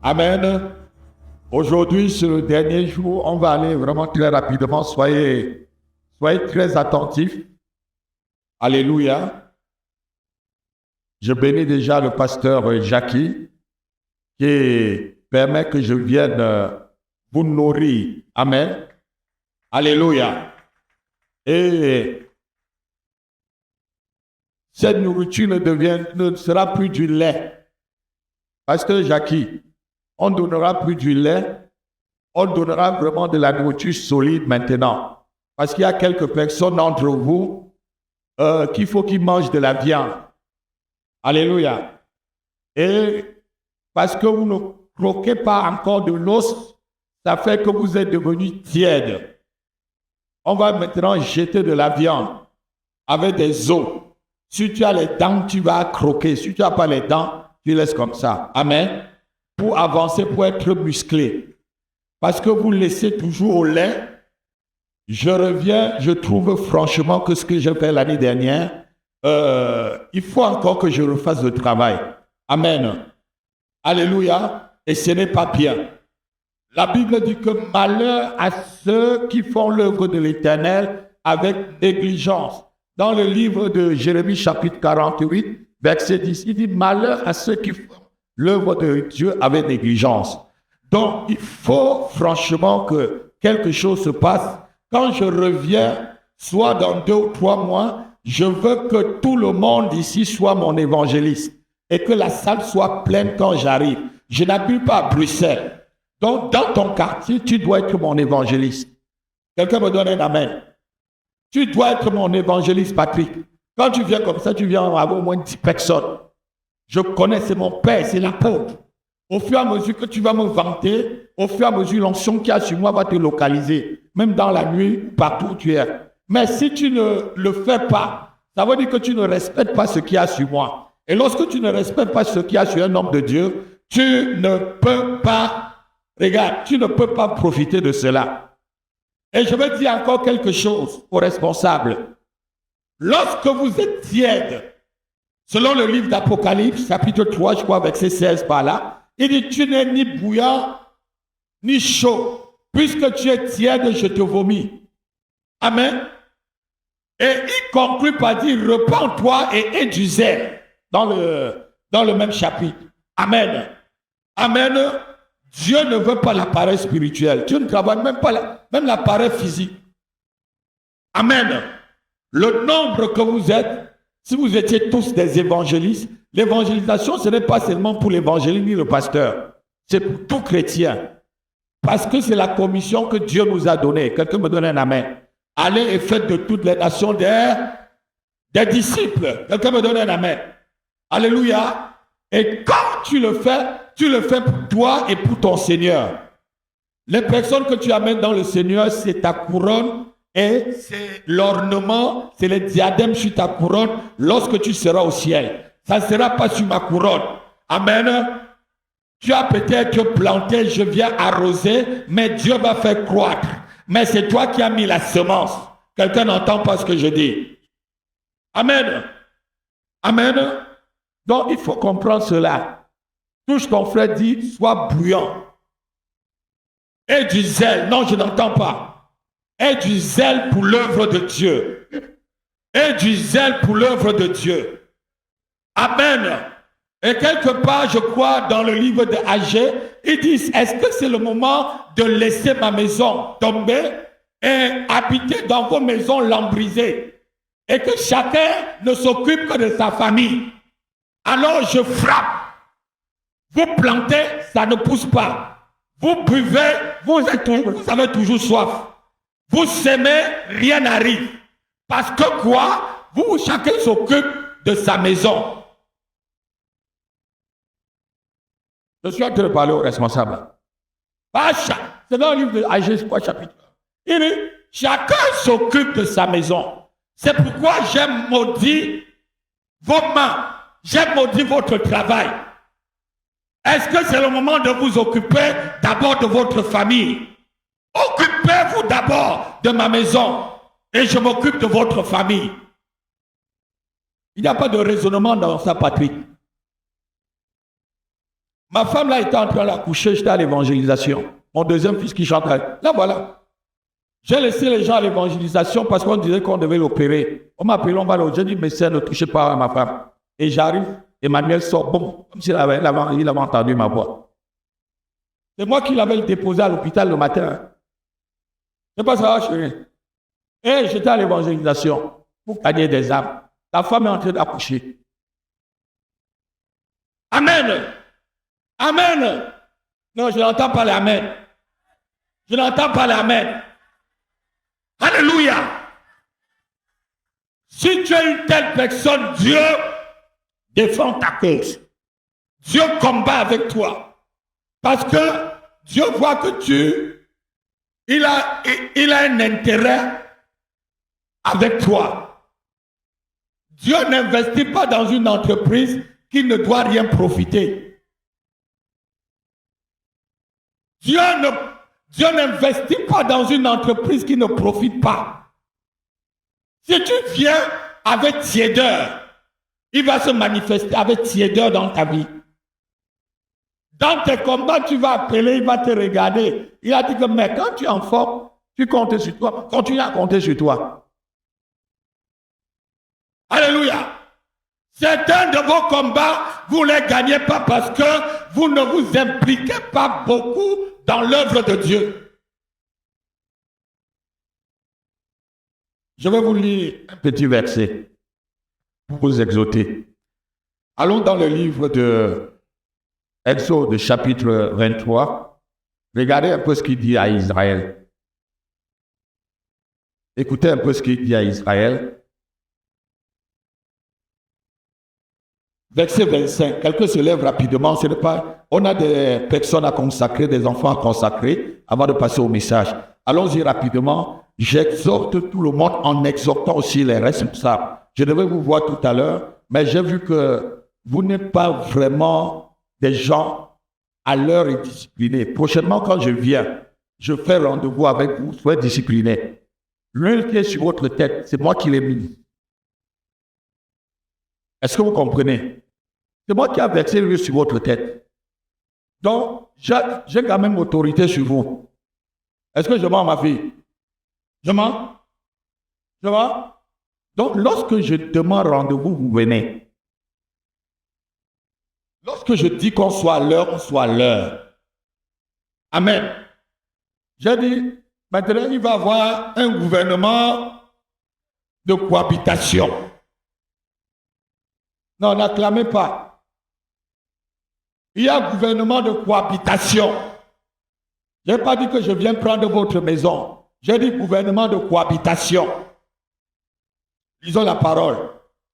Amen. Aujourd'hui, c'est le dernier jour. On va aller vraiment très rapidement. Soyez très attentifs. Alléluia. Je bénis déjà le pasteur Jackie qui permet que je vienne vous nourrir. Amen. Alléluia. Et cette nourriture ne sera plus du lait. Pasteur Jackie, on ne donnera plus du lait, on donnera vraiment de la nourriture solide maintenant. Parce qu'il y a quelques personnes d'entre vous qu'il faut qu'ils mangent de la viande. Alléluia. Et parce que vous ne croquez pas encore de l'os, ça fait que vous êtes devenus tièdes. On va maintenant jeter de la viande avec des os. Si tu as les dents, tu vas croquer. Si tu n'as pas les dents, tu laisses comme ça. Amen. Pour avancer, pour être musclé. Parce que vous laissez toujours au lait. Je reviens, je trouve franchement que ce que j'ai fait l'année dernière, il faut encore que je refasse le travail. Amen. Alléluia. Et ce n'est pas bien. La Bible dit que malheur à ceux qui font l'œuvre de l'Éternel avec négligence. Dans le livre de Jérémie chapitre 48, verset 10, il dit malheur à ceux qui font l'œuvre de Dieu avec négligence. Donc, il faut franchement que quelque chose se passe. Quand je reviens, soit dans 2 ou 3 mois, je veux que tout le monde ici soit mon évangéliste et que la salle soit pleine quand j'arrive. Je n'habite pas à Bruxelles. Donc, dans ton quartier, tu dois être mon évangéliste. Quelqu'un me donne un amen. Tu dois être mon évangéliste, Patrick. Quand tu viens comme ça, tu viens avoir au moins 10 personnes. Je connais, c'est mon père, c'est l'apôtre. Au fur et à mesure que tu vas me vanter, au fur et à mesure, l'onction qu'il y a sur moi va te localiser. Même dans la nuit, partout où tu es. Mais si tu ne le fais pas, ça veut dire que tu ne respectes pas ce qu'il y a sur moi. Et lorsque tu ne respectes pas ce qu'il y a sur un homme de Dieu, tu ne peux pas, regarde, tu ne peux pas profiter de cela. Et je vais dire encore quelque chose aux responsables. Lorsque vous êtes tiède, selon le livre d'Apocalypse, chapitre 3, je crois, verset 16 par là, il dit, tu n'es ni bouillant, ni chaud. Puisque tu es tiède, je te vomis. Amen. Et il conclut par dire, repens-toi et aie du zèle. Dans le même chapitre. Amen. Amen. Dieu ne veut pas l'appareil spirituel. Dieu ne travaille même pas même l'appareil physique. Amen. Le nombre que vous êtes, si vous étiez tous des évangélistes, l'évangélisation, ce n'est pas seulement pour l'évangéliste ni le pasteur. C'est pour tout chrétien. Parce que c'est la commission que Dieu nous a donnée. Quelqu'un me donne un amen. Allez et faites de toutes les nations des disciples. Quelqu'un me donne un amen. Alléluia. Et quand tu le fais pour toi et pour ton Seigneur. Les personnes que tu amènes dans le Seigneur, c'est ta couronne et c'est l'ornement, c'est les diadèmes sur ta couronne lorsque tu seras au ciel. Ça ne sera pas sur ma couronne. Amen. Tu as peut-être planté, je viens arroser, mais Dieu va faire croître. Mais c'est toi qui as mis la semence. Quelqu'un n'entend pas ce que je dis. Amen. Amen. Donc, il faut comprendre cela. Touche ton frère, dit, sois bouillant. Et du zèle. Non, je n'entends pas. Et du zèle pour l'œuvre de Dieu. Et du zèle pour l'œuvre de Dieu. Amen. Et quelque part, je crois, dans le livre de Agé, ils disent, est-ce que c'est le moment de laisser ma maison tomber et habiter dans vos maisons lambrisées et que chacun ne s'occupe que de sa famille? Alors je frappe. Vous plantez, ça ne pousse pas. Vous buvez, vous avez toujours soif. Vous semez, rien n'arrive. Parce que quoi? Chacun s'occupe de sa maison. Je suis en train de parler aux responsables. C'est dans le livre de Agé, quoi, chapitre. Il dit, chacun s'occupe de sa maison. C'est pourquoi j'ai maudit vos mains. J'ai maudit votre travail. Est-ce que c'est le moment de vous occuper d'abord de votre famille? Occupez-vous d'abord de ma maison et je m'occupe de votre famille. Il n'y a pas de raisonnement dans ça, Patrick. Ma femme là était en train d'accoucher, j'étais à l'évangélisation. Mon deuxième fils qui chante. Là voilà. J'ai laissé les gens à l'évangélisation parce qu'on disait qu'on devait l'opérer. On m'a appelé, on va l'opérer. J'ai dit, médecin, ne touchez pas à ma femme. Et j'arrive, Emmanuel sort, boum, comme s'il avait entendu ma voix. C'est moi qui l'avais déposé à l'hôpital le matin. Je ne sais pas ça, chérie. Et j'étais à l'évangélisation pour gagner des âmes. La femme est en train d'accoucher. Amen. Amen. Non, je n'entends pas l'amen. Je n'entends pas l'amen. Alléluia. Si tu es une telle personne, Dieu défend ta cause. Dieu combat avec toi. Parce que Dieu voit que il a un intérêt avec toi. Dieu n'investit pas dans une entreprise qui ne doit rien profiter. Dieu n'investit pas dans une entreprise qui ne profite pas. Si tu viens avec tiédeur, il va se manifester avec tiédeur dans ta vie. Dans tes combats, tu vas appeler, il va te regarder. Il a dit que, mais quand tu es en forme, tu comptes sur toi. Continue à compter sur toi. Alléluia. Certains de vos combats, vous ne les gagnez pas parce que vous ne vous impliquez pas beaucoup dans l'œuvre de Dieu. Je vais vous lire un petit verset pour vous exhorter. Allons dans le livre de Exode, chapitre 23. Regardez un peu ce qu'il dit à Israël. Écoutez un peu ce qu'il dit à Israël. Verset 25. Quelqu'un se lève rapidement. Ce n'est pas, on a des personnes à consacrer, des enfants à consacrer avant de passer au message. Allons-y rapidement. J'exhorte tout le monde en exhortant aussi les responsables. Je devais vous voir tout à l'heure, mais j'ai vu que vous n'êtes pas vraiment des gens à l'heure et disciplinés. Prochainement, quand je viens, je fais rendez-vous avec vous, soyez disciplinés. L'huile qui est sur votre tête, c'est moi qui l'ai mis. Est-ce que vous comprenez? C'est moi qui ai versé l'huile sur votre tête. Donc, j'ai quand même autorité sur vous. Est-ce que je mens, ma fille? Je mens? Je mens? Donc, lorsque je demande rendez-vous, vous venez. Lorsque je dis qu'on soit à l'heure, on soit à l'heure. Amen. J'ai dit, maintenant, il va y avoir un gouvernement de cohabitation. Non, n'acclamez pas. Il y a un gouvernement de cohabitation. Je n'ai pas dit que je viens prendre votre maison. J'ai dit gouvernement de cohabitation. Lisons la parole.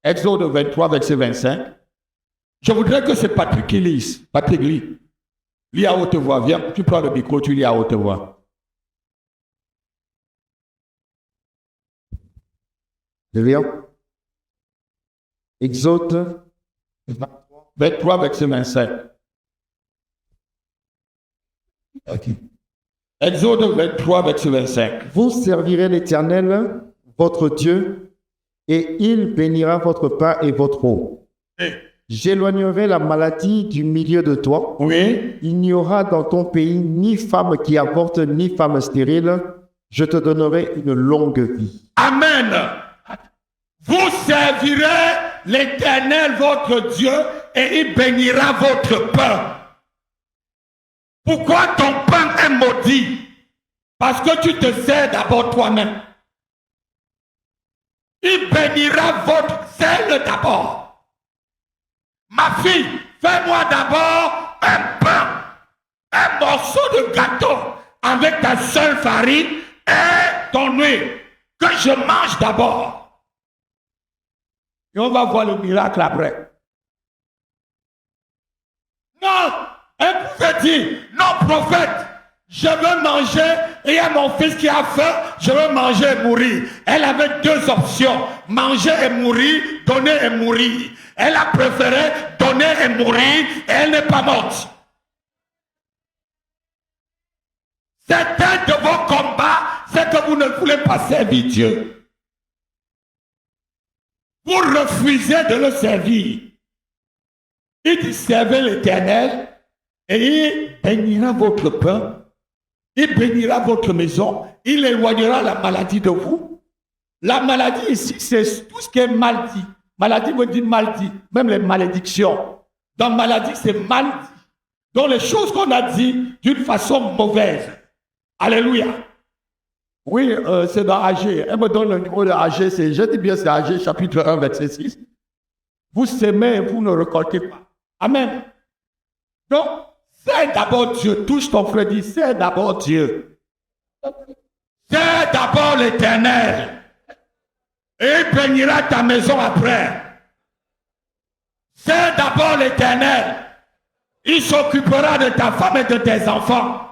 Exode 23, verset 25. Je voudrais que c'est Patrick qui lise. Patrick, lis. Lis à haute voix. Viens, tu prends le micro, tu lis à haute voix. Je viens. Exode 23, verset 25. Ok. Exode 23, verset 25. Vous servirez l'Éternel, votre Dieu, et il bénira votre pain et votre eau. J'éloignerai la maladie du milieu de toi. Oui. Il n'y aura dans ton pays ni femme qui avorte, ni femme stérile. Je te donnerai une longue vie. Amen. Vous servirez l'Éternel, votre Dieu, et il bénira votre pain. Pourquoi ton pain est maudit? Parce que tu te sers d'abord toi-même. Il bénira votre sel d'abord. Ma fille, fais-moi d'abord un pain, un morceau de gâteau avec ta seule farine et ton huile, que je mange d'abord. Et on va voir le miracle après. Non, un pouvait dire, non prophète, je veux manger et il y a mon fils qui a faim, je veux manger et mourir. Elle avait deux options, manger et mourir, donner et mourir. Elle a préféré donner et mourir et elle n'est pas morte. Certains de vos combats, c'est que vous ne voulez pas servir Dieu. Vous refusez de le servir. Il dit, servez l'Éternel Et il bénira votre pain, il bénira votre maison, il éloignera la maladie de vous. La maladie ici, c'est tout ce qui est mal dit. Maladie veut dire mal dit, même les malédictions. Dans maladie, c'est mal dit. Donc les choses qu'on a dit d'une façon mauvaise. Alléluia. Oui, c'est dans AG. Elle me donne le numéro de AG. Je dis bien c'est AG, chapitre 1, verset 6. Vous s'aimez et vous ne récoltez pas. Amen. Donc, c'est d'abord Dieu. Touche ton frère, dis, c'est d'abord Dieu. C'est d'abord l'Éternel. Et il bénira ta maison après. C'est d'abord l'Éternel. Il s'occupera de ta femme et de tes enfants.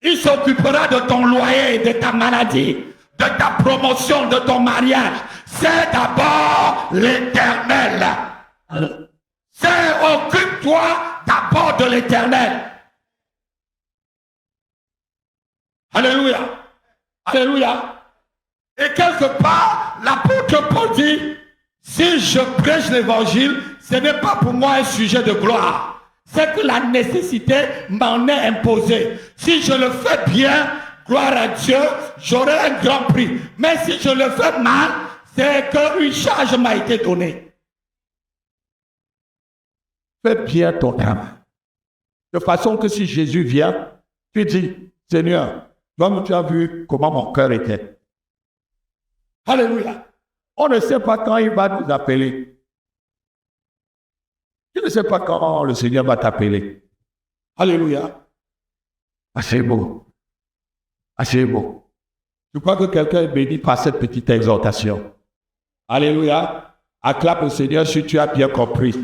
Il s'occupera de ton loyer et de ta maladie, de ta promotion, de ton mariage. C'est d'abord l'Éternel. Occupe-toi d'abord de l'Éternel. Alléluia. Alléluia. Et quelque part, l'apôtre Paul dit, si je prêche l'évangile, ce n'est pas pour moi un sujet de gloire. C'est que la nécessité m'en est imposée. Si je le fais bien, gloire à Dieu, j'aurai un grand prix. Mais si je le fais mal, c'est qu'une charge m'a été donnée. Fais bien ton travail. De façon que si Jésus vient, tu dis, Seigneur, toi-même tu as vu comment mon cœur était. Alléluia. On ne sait pas quand il va nous appeler. Tu ne sais pas quand le Seigneur va t'appeler. Alléluia. Ah, c'est beau. Ah, c'est beau. Je crois que quelqu'un est béni par cette petite exhortation. Alléluia. Acclame le Seigneur si tu as bien compris.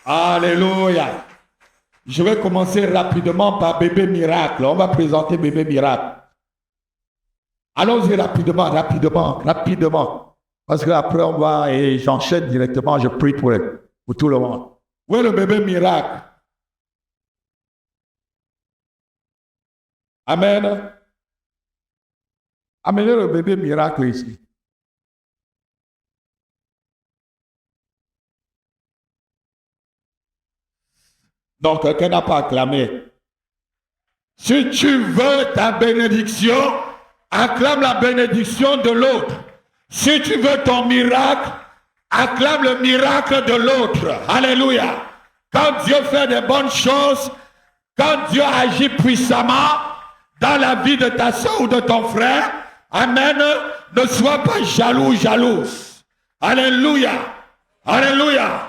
Alléluia. Je vais commencer rapidement par bébé miracle. On va présenter bébé miracle. Allons-y rapidement. Parce qu'après, on va, et j'enchaîne directement, je prie pour tout le monde. Où est le bébé miracle? Amen. Amenez le bébé miracle ici. Donc, quelqu'un n'a pas acclamé. Si tu veux ta bénédiction, acclame la bénédiction de l'autre. Si tu veux ton miracle, acclame le miracle de l'autre. Alléluia. Quand Dieu fait des bonnes choses, quand Dieu agit puissamment dans la vie de ta soeur ou de ton frère, amen, ne sois pas jaloux, jalouse. Alléluia. Alléluia.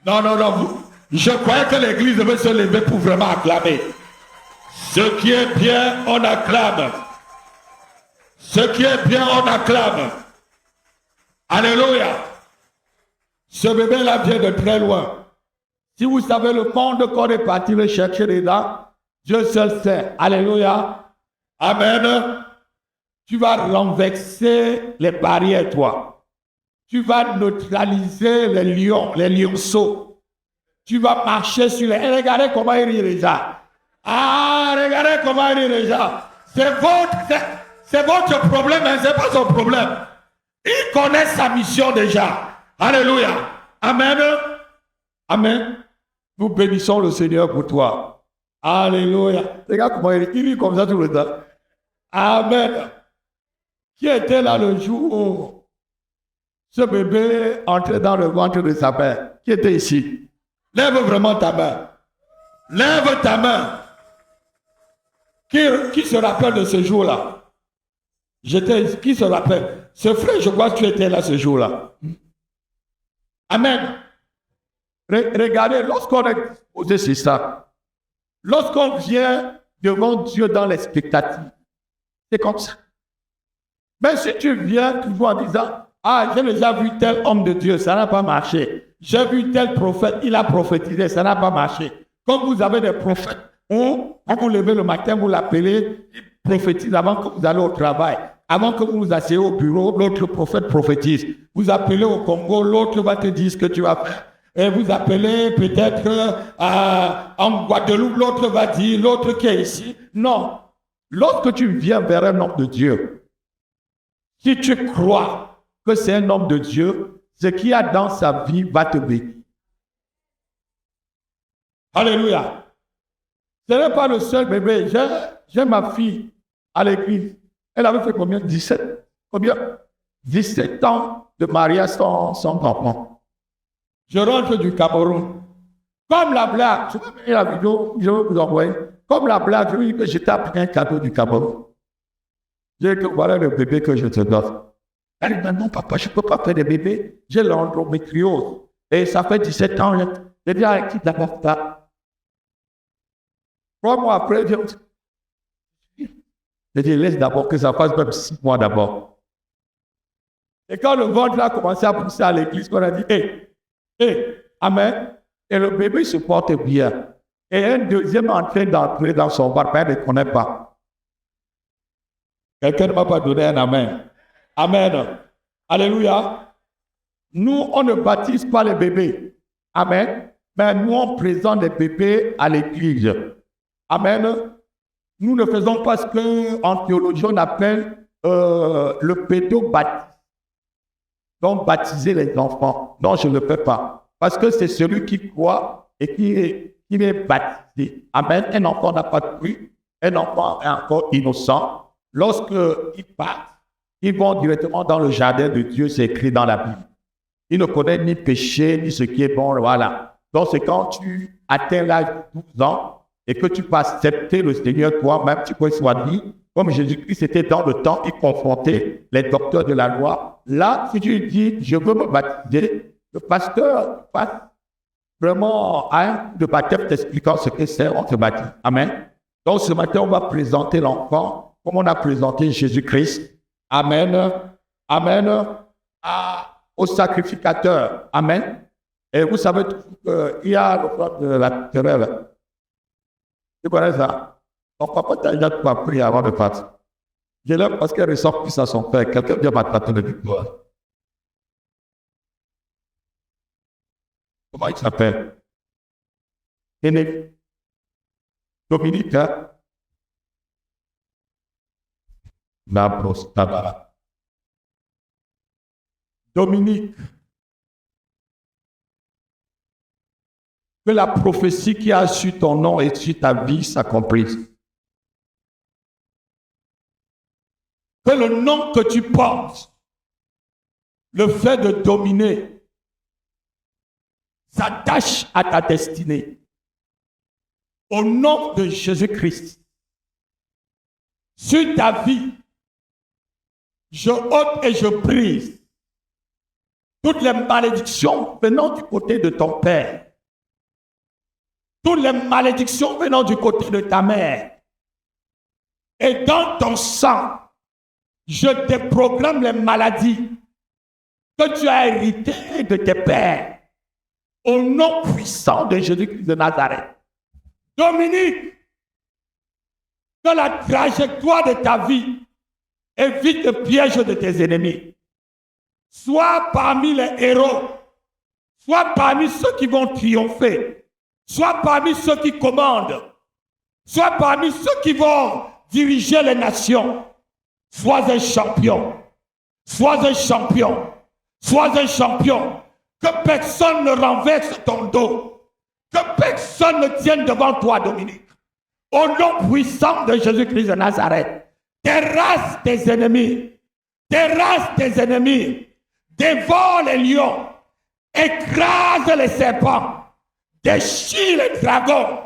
Non. Je croyais que l'église devait se lever pour vraiment acclamer. Ce qui est bien, on acclame. Ce qui est bien, on acclame. Alléluia. Ce bébé-là vient de très loin. Si vous savez le monde qu'on est parti le chercher dedans, Dieu seul sait. Alléluia. Amen. Tu vas renverser les barrières, toi. Tu vas neutraliser les lions, les lionceaux. Tu vas marcher sur les... Et regardez comment il rit déjà. Ah, regardez comment il rit déjà. C'est votre problème, hein, c'est pas son problème. Il connaît sa mission déjà. Alléluia. Amen. Amen. Nous bénissons le Seigneur pour toi. Alléluia. Regarde comment il rit comme ça tout le temps. Amen. Qui était là le jour où ce bébé entrait dans le ventre de sa mère? Qui était ici? Lève vraiment ta main. Lève ta main. Qui se rappelle de ce jour-là? Qui se rappelle? Ce frère, je crois que tu étais là ce jour-là. Amen. Regardez, lorsqu'on est posé sur ça, lorsqu'on vient devant Dieu dans l'expectative, c'est comme ça. Mais si tu viens toujours en disant, ah, j'ai déjà vu tel homme de Dieu, ça n'a pas marché. J'ai vu tel prophète, il a prophétisé, ça n'a pas marché. Comme vous avez des prophètes, quand vous levez le matin, vous l'appelez, il prophétise avant que vous allez au travail. Avant que vous vous asseyez au bureau, l'autre prophète prophétise. Vous appelez au Congo, l'autre va te dire ce que tu vas faire. Et vous appelez peut-être en Guadeloupe, l'autre va dire, l'autre qui est ici. Non. Lorsque tu viens vers un homme de Dieu, si tu crois que c'est un homme de Dieu, ce qu'il y a dans sa vie va te bénir. Alléluia. Ce n'est pas le seul bébé. J'ai ma fille à l'église. Elle avait fait combien? 17. Combien? 17 ans de mariage sans enfant. Je rentre du Cameroun. Comme la blague, je vais mettre la vidéo, je vais vous envoyer. Comme la blague, je lui dis que je t'ai appris un cadeau du Cameroun. J'ai dit que voilà le bébé que je te donne. Elle dit, non, papa, je ne peux pas faire des bébés. J'ai l'endométriose. Et ça fait 17 ans. J'ai dit, avec qui d'abord ça? 3 mois après, j'ai dit, laisse d'abord que ça fasse même 6 mois d'abord. Et quand le ventre a commencé à pousser à l'église, on a dit, amen. Et le bébé se porte bien. Et un deuxième est en train d'entrer dans son ventre, mais elle ne connaît pas. Quelqu'un ne m'a pas donné un amen. Amen. Alléluia. Nous, on ne baptise pas les bébés. Amen. Mais nous, on présente les bébés à l'église. Amen. Nous ne faisons pas ce qu'en théologie, on appelle le pédobaptise. Donc, baptiser les enfants. Non, je ne le fais pas. Parce que c'est celui qui croit et qui est baptisé. Amen. Un enfant n'a pas de fruit. Un enfant est encore innocent. Lorsqu'ils partent, ils vont directement dans le jardin de Dieu, c'est écrit dans la Bible. Ils ne connaissent ni péché, ni ce qui est bon, voilà. Donc, c'est quand tu atteins l'âge de 12 ans et que tu peux accepter le Seigneur toi-même, tu peux choisir, comme Jésus-Christ était dans le temps, il confrontait les docteurs de la loi. Là, si tu dis, je veux me baptiser, le pasteur passe vraiment à un coup de baptême t'expliquant ce que c'est, on se baptise. Amen. Donc, ce matin, on va présenter l'enfant comme on a présenté Jésus-Christ. Amen. Amen. Au sacrificateur. Amen. Et vous savez qu'il y a l'offrande de la terre. Tu connais ça? Ton papa t'a déjà tout appris avant de partir. Je l'aime parce qu'elle ressort plus à son père. Quelqu'un vient m'attraper de victoire. Comment il s'appelle? Dominique, hein? Dominique, que la prophétie qui a sur ton nom et sur ta vie s'accomplisse. Que le nom que tu portes, le fait de dominer, s'attache à ta destinée. Au nom de Jésus-Christ, sur ta vie, je ôte et je brise toutes les malédictions venant du côté de ton père, toutes les malédictions venant du côté de ta mère. Et dans ton sang, je déprogramme les maladies que tu as héritées de tes pères. Au nom puissant de Jésus-Christ de Nazareth. Dominique, que la trajectoire de ta vie évite le piège de tes ennemis. Sois parmi les héros. Sois parmi ceux qui vont triompher. Sois parmi ceux qui commandent. Sois parmi ceux qui vont diriger les nations. Sois un champion. Sois un champion. Sois un champion. Que personne ne renverse ton dos. Que personne ne tienne devant toi, Dominique. Au nom puissant de Jésus-Christ de Nazareth, terrasse tes ennemis. Terrasse tes ennemis. Dévore les lions. Écrase les serpents. Déchire les dragons.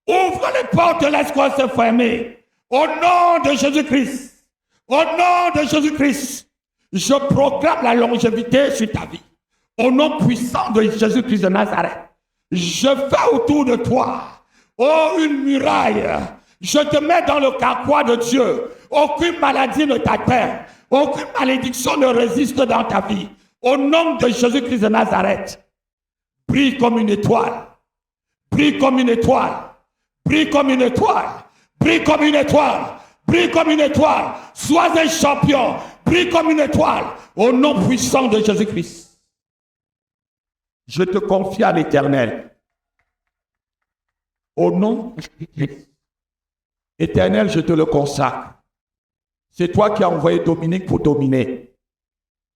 Ouvre les portes, laisse-moi se fermer. Au nom de Jésus-Christ. Au nom de Jésus-Christ. Je proclame la longévité sur ta vie. Au nom puissant de Jésus-Christ de Nazareth. Je fais autour de toi, une muraille. Je te mets dans le carquois de Dieu. Aucune maladie ne t'atteint. Aucune malédiction ne résiste dans ta vie. Au nom de Jésus-Christ de Nazareth. Brille comme une étoile. Brille comme une étoile. Brille comme une étoile. Brille comme une étoile. Brille comme une étoile. Sois un champion. Brille comme une étoile. Au nom puissant de Jésus-Christ. Je te confie à l'Éternel. Au nom de Jésus-Christ. Éternel, je te le consacre. C'est toi qui as envoyé Dominique pour dominer.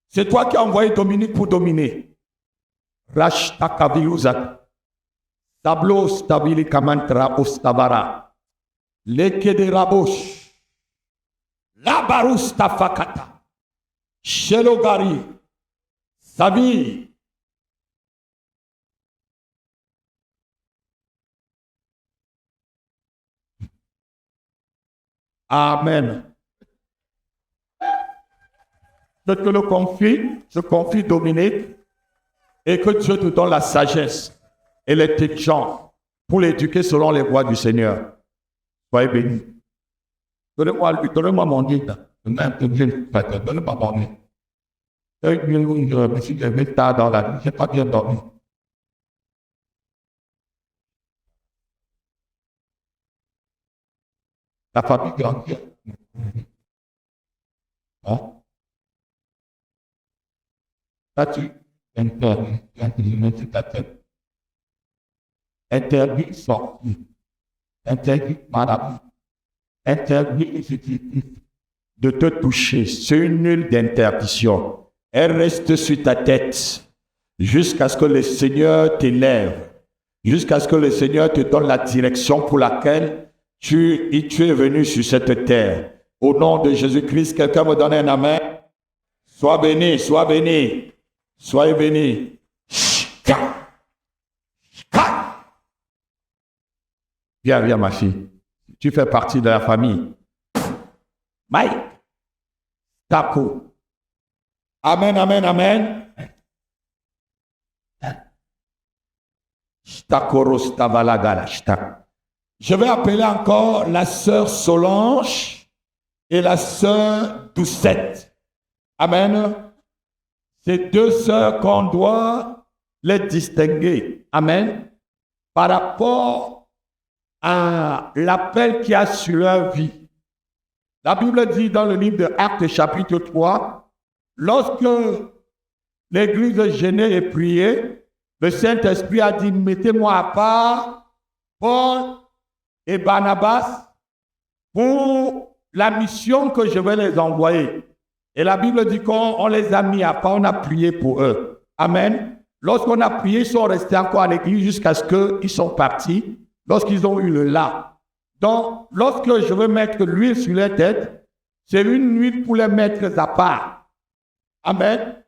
C'est toi qui as envoyé Dominique pour dominer. Rashtakaviuzat. Tablo stabili kamantra ostabara. Leke de rabosh. Labarus tafakata. Shelogari. Sabi. Amen. Je te le confie, je confie Dominique, et que Dieu te donne la sagesse et l'intelligence pour l'éduquer selon les voies du Seigneur. Soyez bénis. Donnez-moi mon guide. Donnez-moi mon guide. Je me suis levé tard dans la nuit, je n'ai pas bien dormi. La famille grandit. Hein? Là, tu interdis ta tête. Interdit sortir. Interdit madame. Interdit de te toucher. C'est une nulle d'interdiction. Elle reste sur ta tête jusqu'à ce que le Seigneur t'élève, jusqu'à ce que le Seigneur te donne la direction pour laquelle tu es venu sur cette terre. Au nom de Jésus-Christ, quelqu'un me donne un amen. Sois béni, sois béni. Soyez bénis. Viens, viens, ma fille. Tu fais partie de la famille. Mike. Taco. Amen, amen, amen. Je vais appeler encore la sœur Solange et la sœur Doucette. Amen. Ces deux sœurs qu'on doit les distinguer. Amen. Par rapport à l'appel qu'il y a sur leur vie. La Bible dit dans le livre de Actes chapitre 3, lorsque l'église gênait et priait, le Saint-Esprit a dit, mettez-moi à part Paul et Barnabas pour la mission que je vais les envoyer. Et la Bible dit qu'on les a mis à part, on a prié pour eux. Amen. Lorsqu'on a prié, ils sont restés encore à l'église jusqu'à ce qu'ils sont partis, lorsqu'ils ont eu le là. Donc, lorsque je veux mettre l'huile sur leur tête, c'est une huile pour les mettre à part. Amen.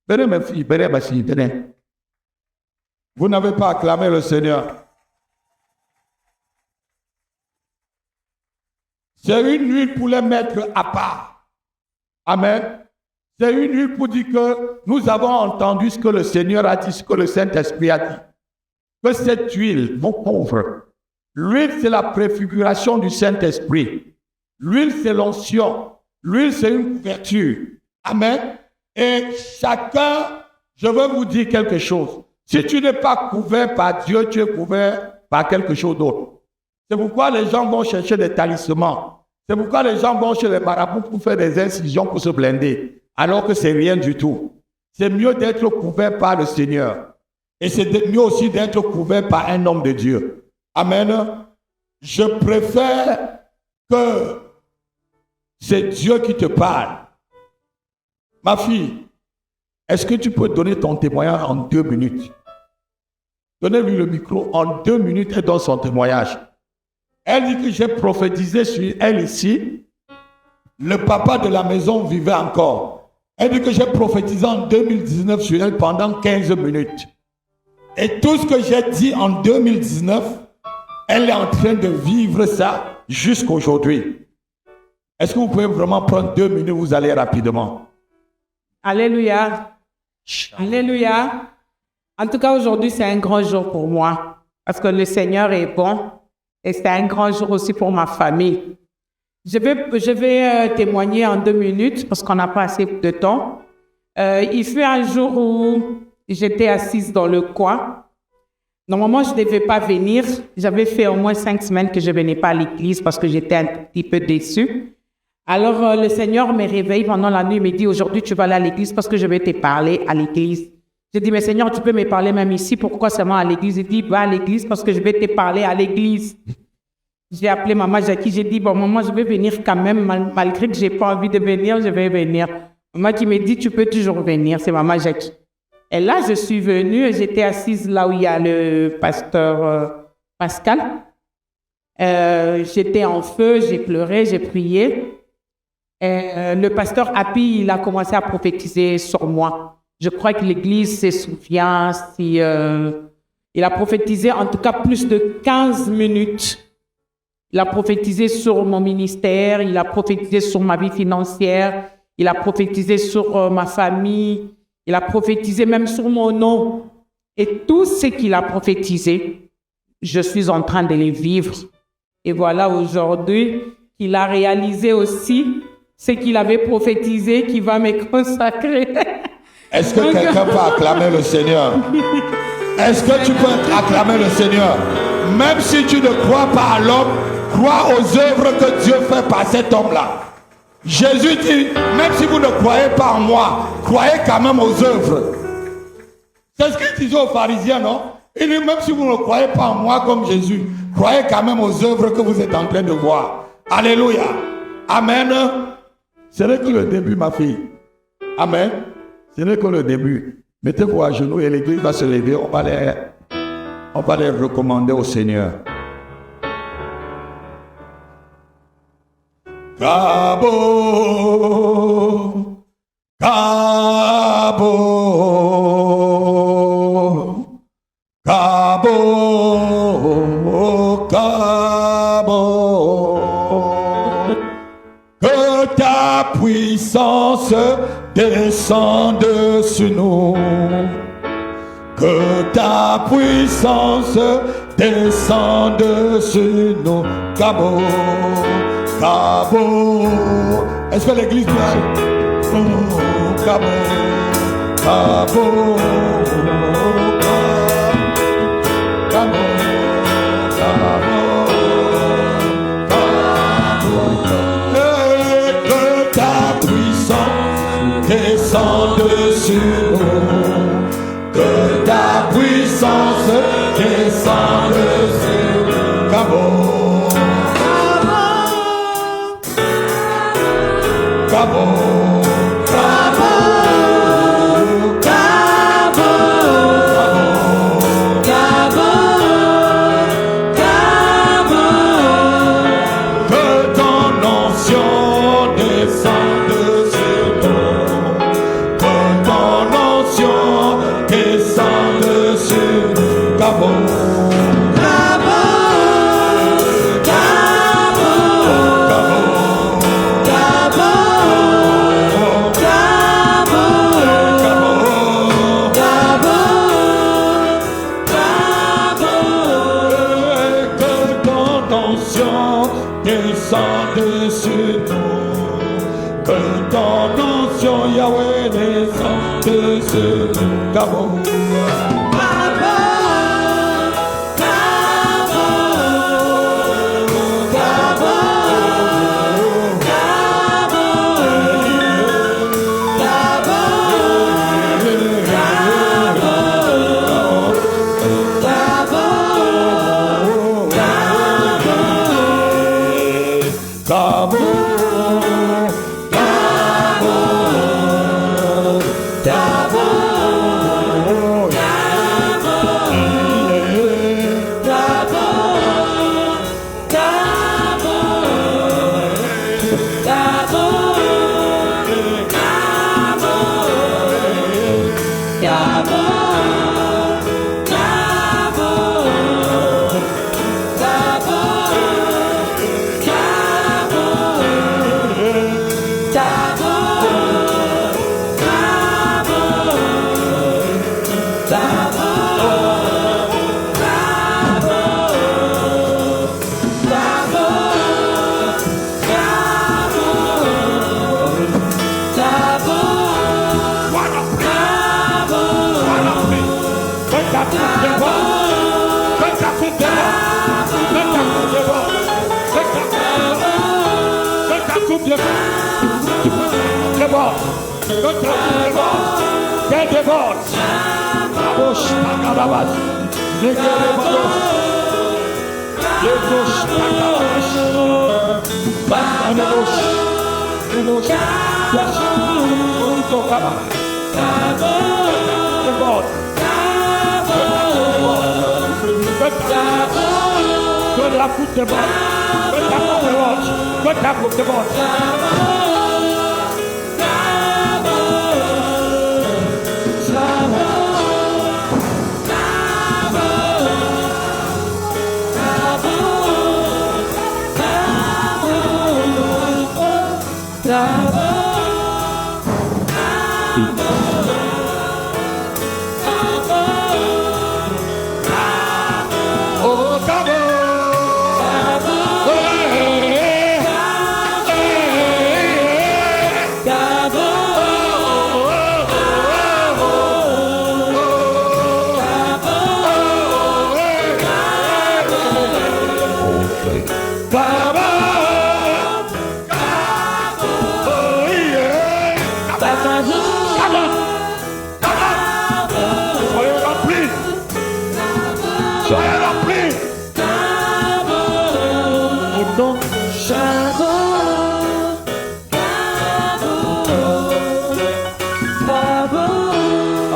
Venez mes filles, venez mes filles, venez. Vous n'avez pas acclamé le Seigneur. C'est une huile pour les mettre à part. Amen. C'est une huile pour dire que nous avons entendu ce que le Seigneur a dit, ce que le Saint-Esprit a dit. Que cette huile, mon pauvre, l'huile c'est la préfiguration du Saint-Esprit. L'huile c'est l'onction. L'huile c'est une couverture. Amen. Et chacun, je veux vous dire quelque chose. Si tu n'es pas couvert par Dieu, tu es couvert par quelque chose d'autre. C'est pourquoi les gens vont chercher des talismans. C'est pourquoi les gens vont chez les marabouts pour faire des incisions pour se blinder, alors que c'est rien du tout. C'est mieux d'être couvert par le Seigneur. Et c'est mieux aussi d'être couvert par un homme de Dieu. Amen. Je préfère que c'est Dieu qui te parle. Ma fille, est-ce que tu peux donner ton témoignage en 2 minutes? Donnez-lui le micro en 2 minutes et donne son témoignage. Elle dit que j'ai prophétisé sur elle ici. Le papa de la maison vivait encore. Elle dit que j'ai prophétisé en 2019 sur elle pendant 15 minutes. Et tout ce que j'ai dit en 2019, elle est en train de vivre ça jusqu'aujourd'hui. Est-ce que vous pouvez vraiment prendre 2 minutes, vous allez rapidement? Alléluia. Alléluia. En tout cas, aujourd'hui, c'est un grand jour pour moi. Parce que le Seigneur est bon. Et c'est un grand jour aussi pour ma famille. Je vais témoigner en 2 minutes parce qu'on n'a pas assez de temps. Il fut un jour où j'étais assise dans le coin. Normalement, je ne devais pas venir. J'avais fait au moins 5 semaines que je ne venais pas à l'église parce que j'étais un petit peu déçue. Alors, le Seigneur me réveille pendant la nuit. Il me dit, aujourd'hui, tu vas aller à l'église parce que je vais te parler à l'église. J'ai dit, mais Seigneur, tu peux me parler même ici. Pourquoi seulement à l'église? Il dit, va à l'église parce que je vais te parler à l'église. J'ai appelé maman Jackie. J'ai dit, bon, maman, je vais venir quand même. Malgré que je n'ai pas envie de venir, je vais venir. Maman qui me dit, tu peux toujours venir. C'est maman Jackie. Et là, je suis venue et j'étais assise là où il y a le pasteur Pascal. J'étais en feu, j'ai pleuré, j'ai prié. Et le pasteur Happy, il a commencé à prophétiser sur moi. Je crois que l'Église se souvient. Il a prophétisé en tout cas plus de 15 minutes. Il a prophétisé sur mon ministère, il a prophétisé sur ma vie financière, il a prophétisé sur ma famille, il a prophétisé même sur mon nom. Et tout ce qu'il a prophétisé, je suis en train de les vivre. Et voilà aujourd'hui qu'il a réalisé aussi ce qu'il avait prophétisé, qui va me consacrer. Est-ce que quelqu'un peut acclamer le Seigneur? Est-ce que tu peux acclamer le Seigneur? Même si tu ne crois pas à l'homme, crois aux œuvres que Dieu fait par cet homme-là. Jésus dit, même si vous ne croyez pas en moi, croyez quand même aux œuvres. C'est ce qu'il disait aux pharisiens, non? Il dit, même si vous ne croyez pas en moi comme Jésus, croyez quand même aux œuvres que vous êtes en train de voir. Alléluia. Amen. Ce n'est que le début, ma fille. Amen. Ce n'est que le début. Mettez-vous à genoux et l'église va se lever. On va les recommander au Seigneur. Cabo, Cabo, Cabo, Cabo, que ta puissance descende sur nous, que ta puissance descende sur nous, Cabo. Cabo, est-ce que l'église dit oh, Cabo, Cabo, Cabo, Cabo, et que ta puissance descende sur nous, que ta puissance descende sur nous, Cabo. Cabo, Cabo, Cabo, Cabo, Cabo, que ton onction descende sur nous, que ton onction descende sur nous, Cabo. Descende sur nous, que ton onction Yahweh descende sur nous, Cabo. boss. Good luck with the boss. Good luck with the boss. Good luck with the boss.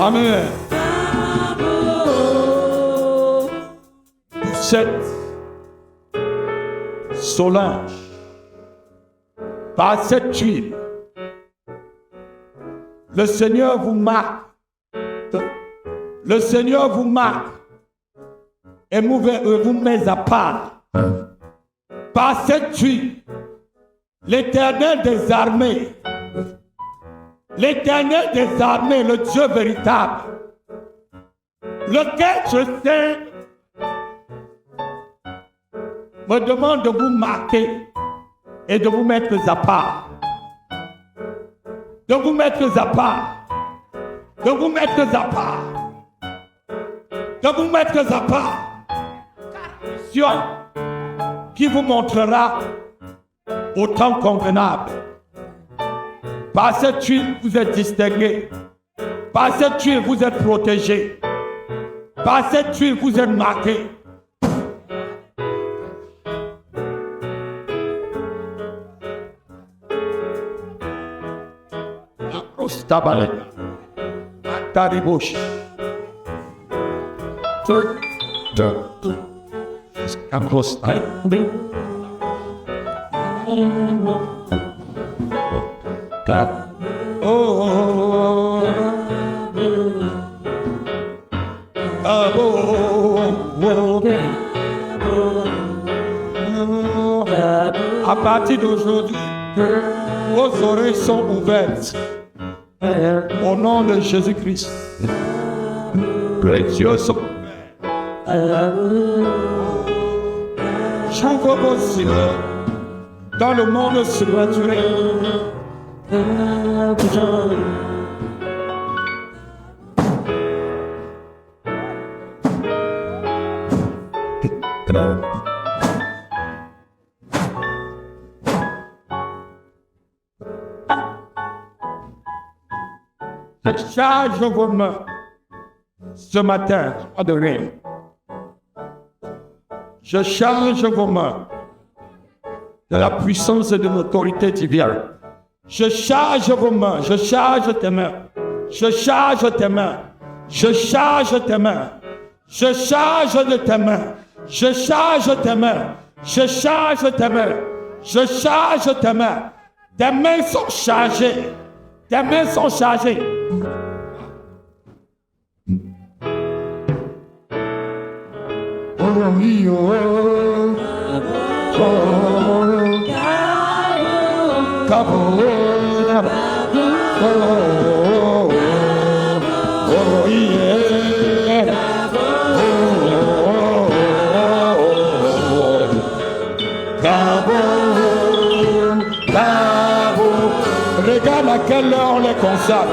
Amen. Cette Solange, par cette huile, le Seigneur vous marque. Le Seigneur vous marque et vous met à part. Par cette huile, l'Éternel des armées, le Dieu véritable, lequel je sais, me demande de vous marquer et de vous mettre à part. De vous mettre à part. De vous mettre à part. De vous mettre à part. Sion qui vous montrera au temps convenable. Par cette huile, vous êtes distingué. Par cette huile, vous êtes protégé. Par cette huile, vous êtes marqué. Taribosh. À partir d'aujourd'hui, vos oreilles sont ouvertes. Au nom de Jésus-Christ. Précieux sont j'envoie vos yeux dans le monde surnaturel. Je charge vos mains ce matin, pas de rien. Je charge vos mains de la puissance et de l'autorité divine. Je charge vos mains, je charge tes mains, je charge tes mains, je charge tes mains, je charge de tes mains, je charge tes mains, je charge tes mains, je charge tes mains. Tes mains sont chargées, tes mains sont chargées. Regarde à quelle heure on les consacre.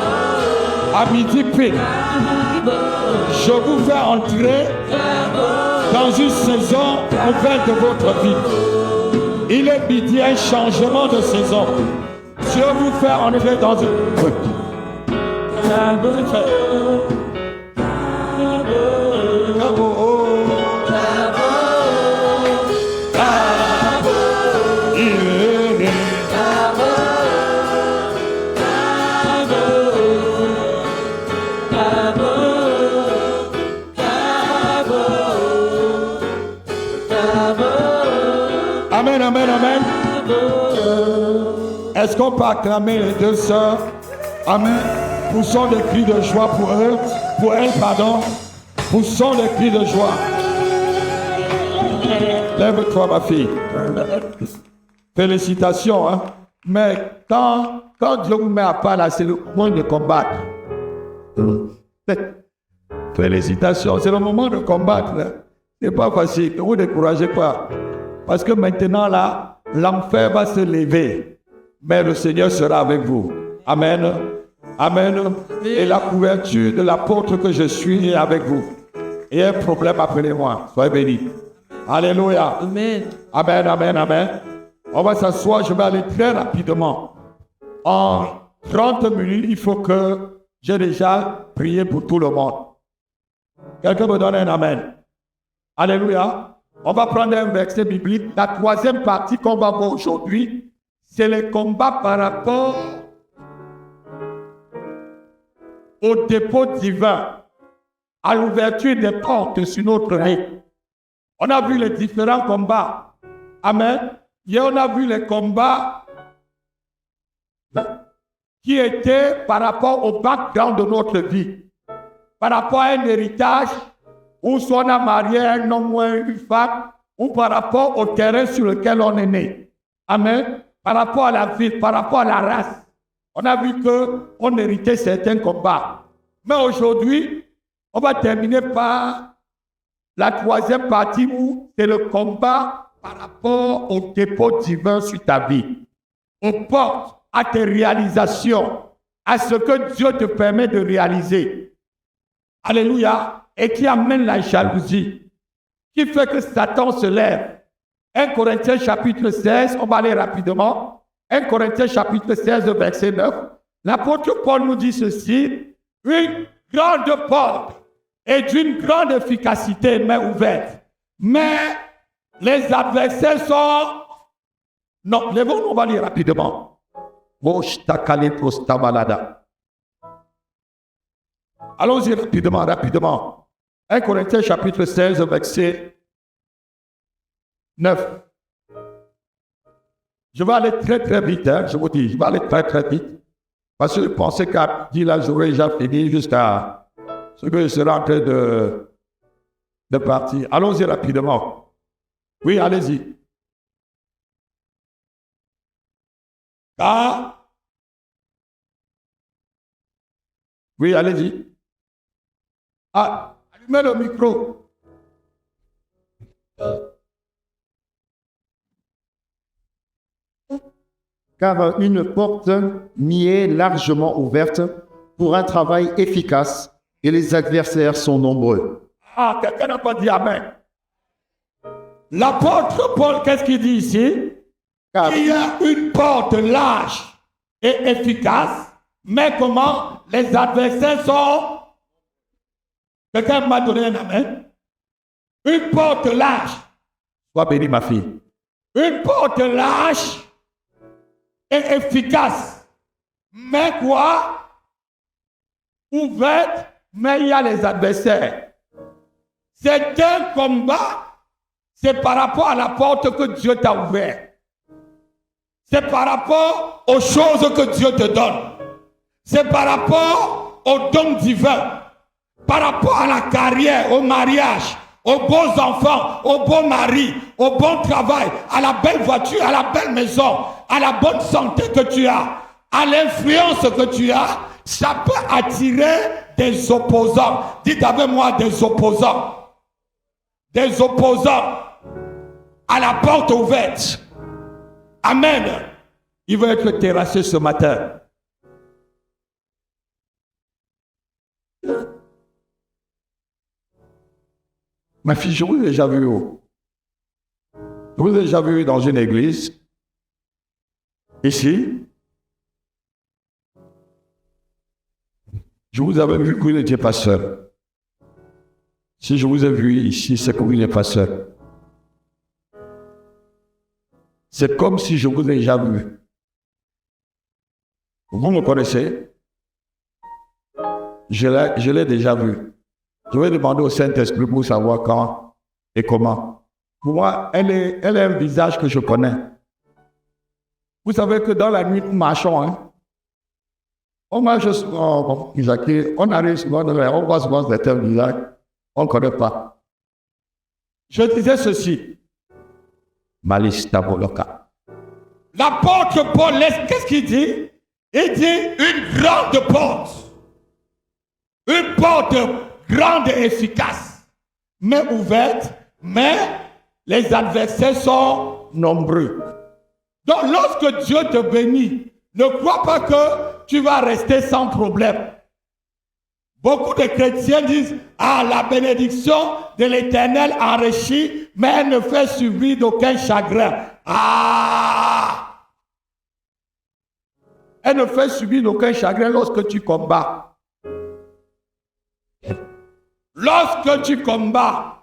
À midi pile. Je vous fais entrer dans une saison nouvelle de votre vie. Il est midi, un changement de saison. Dieu vous fait entrer dans une... Amen, amen, amen. Est-ce qu'on peut acclamer les deux sœurs? Amen. Poussons des cris de joie pour eux, pour elles, pardon. Poussons des cris de joie. Lève-toi, ma fille. Félicitations, hein. Mais quand Dieu vous met à part là, c'est le moment de combattre. Félicitations, c'est le moment de combattre. Là. C'est pas facile, ne vous découragez pas. Parce que maintenant là, l'enfer va se lever. Mais le Seigneur sera avec vous. Amen. Amen. Et la couverture de l'apôtre que je suis est avec vous. Et un problème, appelez-moi. Soyez bénis. Alléluia. Amen. Amen, amen, amen. On va s'asseoir, je vais aller très rapidement. En 30 minutes, il faut que j'ai déjà prié pour tout le monde. Quelqu'un me donne un amen. Alléluia. On va prendre un verset biblique. La troisième partie qu'on va voir aujourd'hui, c'est le combat par rapport au dépôt divin, à l'ouverture des portes sur notre vie. On a vu les différents combats. Amen. Et on a vu les combats qui étaient par rapport au background de notre vie. Par rapport à un héritage, ou soit on a marié un homme ou une femme, ou par rapport au terrain sur lequel on est né. Amen. Par rapport à la ville, par rapport à la race. On a vu qu'on héritait certains combats. Mais aujourd'hui, on va terminer par la troisième partie où c'est le combat par rapport au dépôt divin sur ta vie. On porte à tes réalisations, à ce que Dieu te permet de réaliser. Alléluia. Et qui amène la jalousie, qui fait que Satan se lève. 1 Corinthiens chapitre 16, on va aller rapidement. 1 Corinthiens chapitre 16, verset 9. L'apôtre Paul nous dit ceci: une grande porte et d'une grande efficacité m'est ouverte. Mais les adversaires sont... Non, levons-nous, on va lire rapidement. Allons-y rapidement, rapidement. 1 Corinthiens chapitre 16, verset 9. Je vais aller très très vite, hein, je vous dis, je vais aller très très vite. Parce que je pensais qu'à midi, là, j'aurais déjà fini jusqu'à ce que je serai en train de partir. Allons-y rapidement. Oui, allez-y. Ah. Oui, allez-y. Ah, allumez le micro. Car une porte m'y est largement ouverte pour un travail efficace et les adversaires sont nombreux. Ah, quelqu'un n'a pas dit amen. L'apôtre Paul, qu'est-ce qu'il dit ici? Il y a une porte large et efficace, mais comment les adversaires sont... Quelqu'un m'a donné un amen. Une porte large. Sois béni, ma fille. Une porte large et efficace. Mais quoi? Ouverte, mais il y a les adversaires. C'est un combat. C'est par rapport à la porte que Dieu t'a ouverte. C'est par rapport aux choses que Dieu te donne. C'est par rapport aux dons divins. Par rapport à la carrière, au mariage, aux beaux enfants, au beau mari, au bon travail, à la belle voiture, à la belle maison, à la bonne santé que tu as, à l'influence que tu as, ça peut attirer des opposants. Dites avec moi, des opposants. Des opposants à la porte ouverte. Amen. Il veut être terrassé ce matin. Ma fille, je vous ai déjà vu où? Je vous ai déjà vu dans une église. Ici. Je vous avais vu que vous n'étiez pas seul. Si je vous ai vu ici, c'est que vous n'êtes pas seul. C'est comme si je vous ai déjà vu. Vous me connaissez? Je l'ai déjà vu. Je vais demander au Saint-Esprit pour savoir quand et comment. Pour moi, elle a un visage que je connais. Vous savez que dans la nuit, nous marchons. Hein? On marche souvent, on arrive souvent, on voit souvent certains visages, on ne connaît pas. Je disais ceci. Malista Boloka. L'apôtre Paul, qu'est-ce qu'il dit? Il dit une grande porte. Une porte grande et efficace, mais ouverte, mais les adversaires sont nombreux. Donc, lorsque Dieu te bénit, ne crois pas que tu vas rester sans problème. Beaucoup de chrétiens disent, ah, la bénédiction de l'Éternel enrichit, mais elle ne fait subir d'aucun chagrin. Ah! Elle ne fait subir d'aucun chagrin lorsque tu combats. Lorsque tu combats,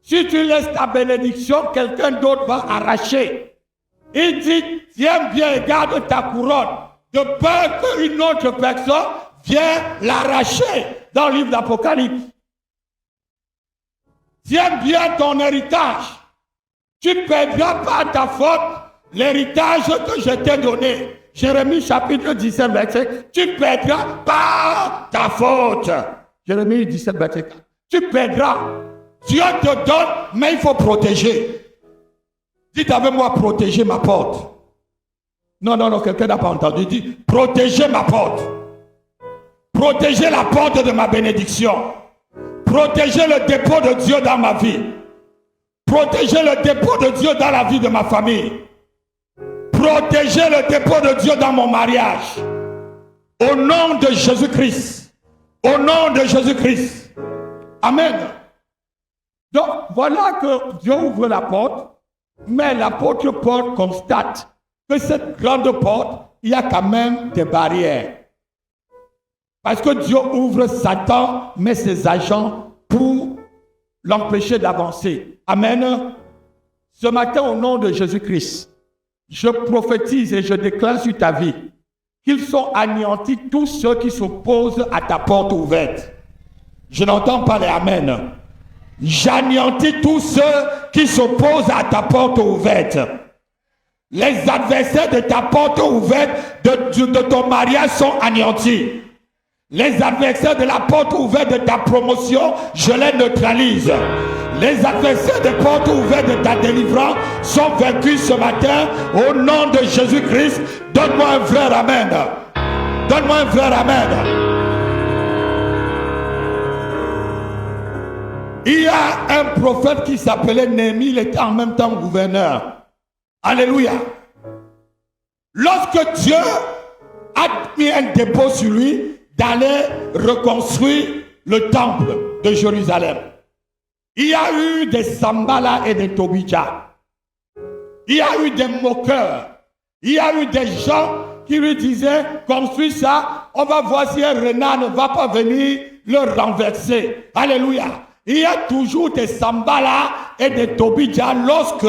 si tu laisses ta bénédiction, quelqu'un d'autre va arracher. Il dit, tiens bien et garde ta couronne, de peur qu'une autre personne vienne l'arracher dans le livre d'Apocalypse. Tiens bien ton héritage. Tu ne perdras pas ta faute l'héritage que je t'ai donné. Jérémie chapitre 17, verset, tu ne perdras pas ta faute. Jérémie 17, verset 4. Tu perdras. Dieu te donne, mais il faut protéger. Dites avec moi, protéger ma porte. Non, quelqu'un n'a pas entendu. Dites, protéger ma porte. Protéger la porte de ma bénédiction. Protéger le dépôt de Dieu dans ma vie. Protéger le dépôt de Dieu dans la vie de ma famille. Protéger le dépôt de Dieu dans mon mariage. Au nom de Jésus-Christ. Au nom de Jésus-Christ. Amen. Donc, voilà que Dieu ouvre la porte, mais l'apôtre Paul constate que cette grande porte, il y a quand même des barrières. Parce que Dieu ouvre, Satan met ses agents pour l'empêcher d'avancer. Amen. Ce matin, au nom de Jésus-Christ, je prophétise et je déclare sur ta vie qu'ils sont anéantis tous ceux qui s'opposent à ta porte ouverte. Je n'entends pas les amen. J'anéantis tous ceux qui s'opposent à ta porte ouverte. Les adversaires de ta porte ouverte, de ton mariage sont anéantis. Les adversaires de la porte ouverte de ta promotion, je les neutralise. Les adversaires des portes ouvertes de ta délivrance sont vaincus ce matin au nom de Jésus-Christ. Donne-moi un frère amen. Donne-moi un frère amen. Il y a un prophète qui s'appelait Néhémie, il était en même temps gouverneur. Alléluia. Lorsque Dieu a mis un dépôt sur lui d'aller reconstruire le temple de Jérusalem, il y a eu des Sambala et des Tobija. Il y a eu des moqueurs. Il y a eu des gens qui lui disaient, construis ça, on va voir si un renard ne va pas venir le renverser. Alléluia. Il y a toujours des Sambala et des Tobija lorsque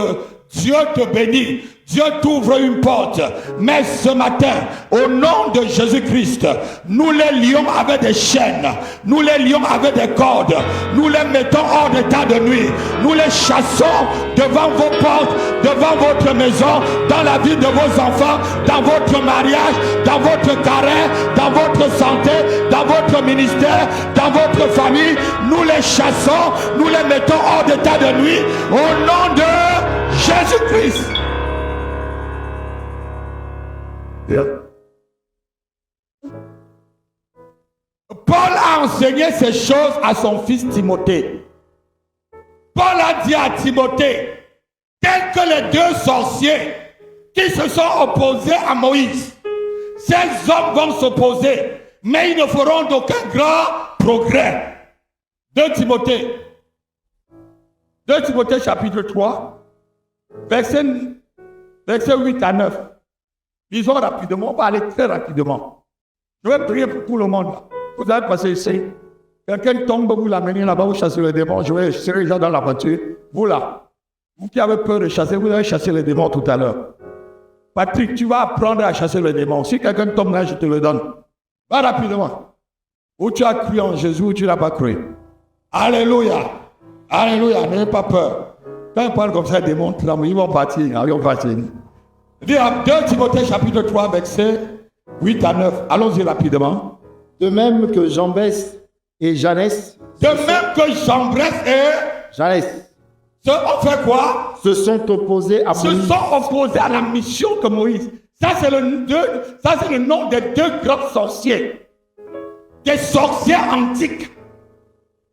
Dieu te bénit. Dieu t'ouvre une porte. Mais ce matin, au nom de Jésus-Christ, nous les lions avec des chaînes. Nous les lions avec des cordes. Nous les mettons hors d'état de nuit. Nous les chassons devant vos portes, devant votre maison, dans la vie de vos enfants, dans votre mariage, dans votre carrière, dans votre santé, dans votre ministère, dans votre famille. Nous les chassons, nous les mettons hors d'état de nuit. Au nom de Jésus-Christ. Paul a enseigné ces choses à son fils Timothée. Paul a dit à Timothée, tels que les deux sorciers qui se sont opposés à Moïse, ces hommes vont s'opposer, mais ils ne feront d'aucun grand progrès. 2 Timothée chapitre 3, verset 8 à 9. Lisons rapidement, on va aller très rapidement. Je vais prier pour tout le monde. Vous allez passer ici. Quelqu'un tombe, vous l'amenez là-bas, vous chassez les démons. Je vais chasser les gens dans la voiture. Vous là, vous qui avez peur de chasser, vous allez chasser les démons tout à l'heure. Patrick, tu vas apprendre à chasser les démons. Si quelqu'un tombe là, je te le donne. Va rapidement. Ou tu as cru en Jésus ou tu n'as pas cru. Alléluia. Alléluia, n'ayez pas peur. Quand on parle comme ça, des démons tremblent, ils vont partir. Ils vont partir. Dis à 2 Timothée chapitre 3, verset 8 à 9. Allons-y rapidement. De même que Jambès et Janès, De même que Jambres et... Janès On fait quoi? se sont opposés à Se Moïse. sont opposés à la mission de Moïse. Ça, c'est le nom des 2 grands sorciers. Des sorciers antiques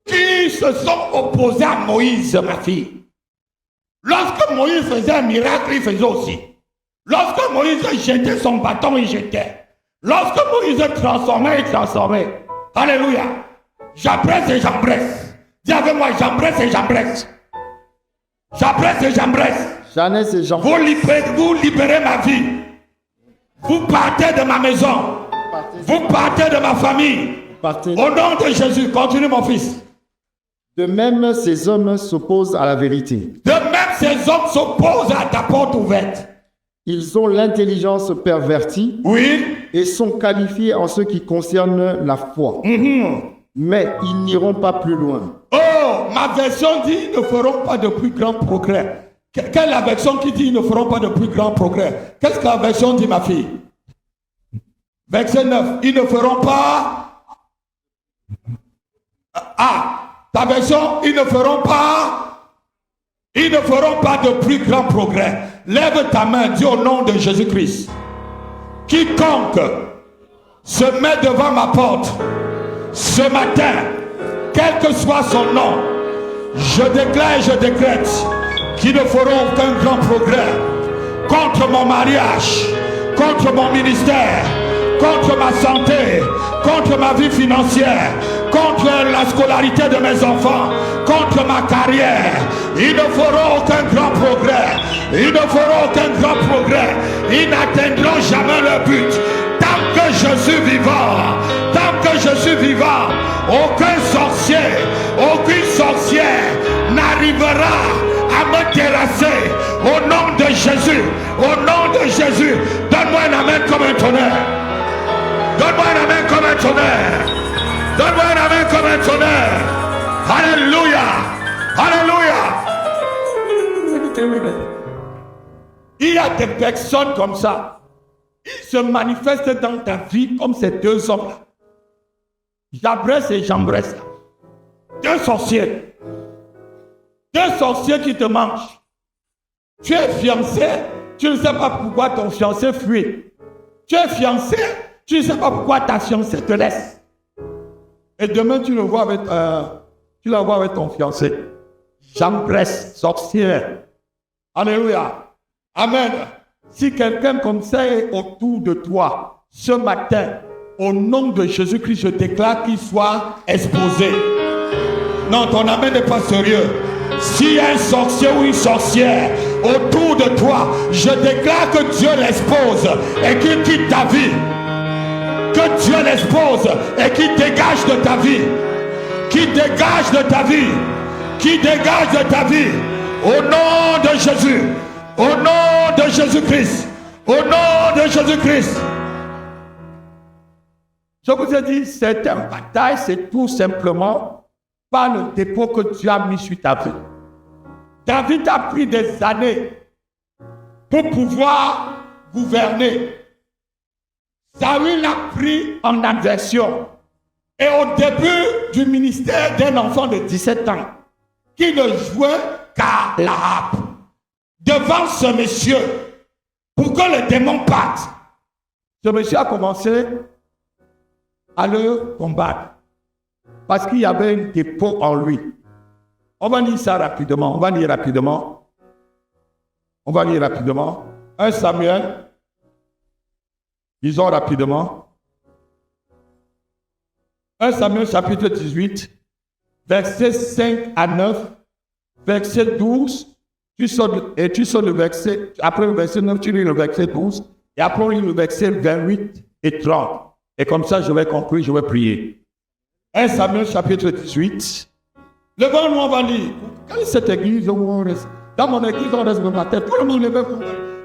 qui se sont opposés à Moïse, ma fille. Lorsque Moïse faisait un miracle, il faisait aussi. Lorsque Moïse jetait son bâton, il jetait. Lorsque Moïse transformait, il transformait. Alléluia. Jambres et Jambres. Dis avec moi, Jambres et Jambres. Jambres et Jambres. Janès et Jambres. Vous libérez ma vie. Vous partez de ma maison. Vous partez de ma famille. Au nom de Jésus, continue mon fils. De même, ces hommes s'opposent à la vérité. De même, ces hommes s'opposent à ta porte ouverte. Ils ont l'intelligence pervertie Oui. et sont qualifiés en ce qui concerne la foi. Mais ils n'iront pas plus loin. Oh, ma version dit ils ne feront pas de plus grands progrès. Quelle est la version qui dit ils ne feront pas de plus grands progrès? Qu'est-ce que la version dit, ma fille? Verset 9. Ils ne feront pas... Ah, ta version, ils ne feront pas de plus grands progrès. Lève ta main, dis au nom de Jésus-Christ. Quiconque se met devant ma porte ce matin, quel que soit son nom, je déclare et je décrète qu'ils ne feront aucun grand progrès contre mon mariage, contre mon ministère, contre ma santé, contre ma vie financière, contre la scolarité de mes enfants, contre ma carrière. Ils ne feront aucun grand progrès. Ils ne feront aucun grand progrès. Ils n'atteindront jamais le but. Tant que je suis vivant, tant que je suis vivant, aucun sorcier, aucune sorcière n'arrivera à me terrasser. Au nom de Jésus, au nom de Jésus, donne-moi un amen comme un tonnerre. Donne-moi un amen comme un tonnerre. Donne-moi un amen comme un tonnerre. Alléluia. Alléluia. Il y a des personnes comme ça. Ils se manifestent dans ta vie comme ces 2 hommes-là. Jambres et Jambres. 2 sorciers. 2 sorciers qui te mangent. Tu es fiancé, tu ne sais pas pourquoi ton fiancé fuit. Tu es fiancé, tu ne sais pas pourquoi ta fiancée te laisse. Et demain, tu la vois avec ton fiancé. Jambres, sorcière. Alléluia. Amen. Si quelqu'un comme ça est autour de toi, ce matin, au nom de Jésus-Christ, je déclare qu'il soit exposé. Non, ton amen n'est pas sérieux. S'il y a un sorcier ou une sorcière autour de toi, je déclare que Dieu l'expose et qu'il quitte ta vie. Que Dieu l'expose et qu'il dégage de ta vie. Qu'il dégage de ta vie. Qu'il dégage de ta vie. Au nom de Jésus. Au nom de Jésus-Christ. Au nom de Jésus-Christ. Je vous ai dit, cette bataille, c'est tout simplement par le dépôt que Dieu a mis sur ta vie. David a pris des années pour pouvoir gouverner. Saül l'a pris en adversion. Et au début du ministère d'un enfant de 17 ans, qui ne jouait qu'à la harpe, devant ce monsieur, pour que le démon parte, ce monsieur a commencé à le combattre. Parce qu'il y avait un dépôt en lui. On va lire ça rapidement. On va lire rapidement. 1 Samuel. Lisons rapidement. 1 Samuel chapitre 18, versets 5 à 9, verset 12. Tu sors le verset, après le verset 9, tu lis le verset 12. Et après on lit le verset 28 et 30. Et comme ça, je vais conclure, je vais prier. 1 Samuel chapitre 18. Levons-nous, on va lire. Quelle est cette église où on reste? Dans mon église, on reste le matin. Tout le monde, levez-vous.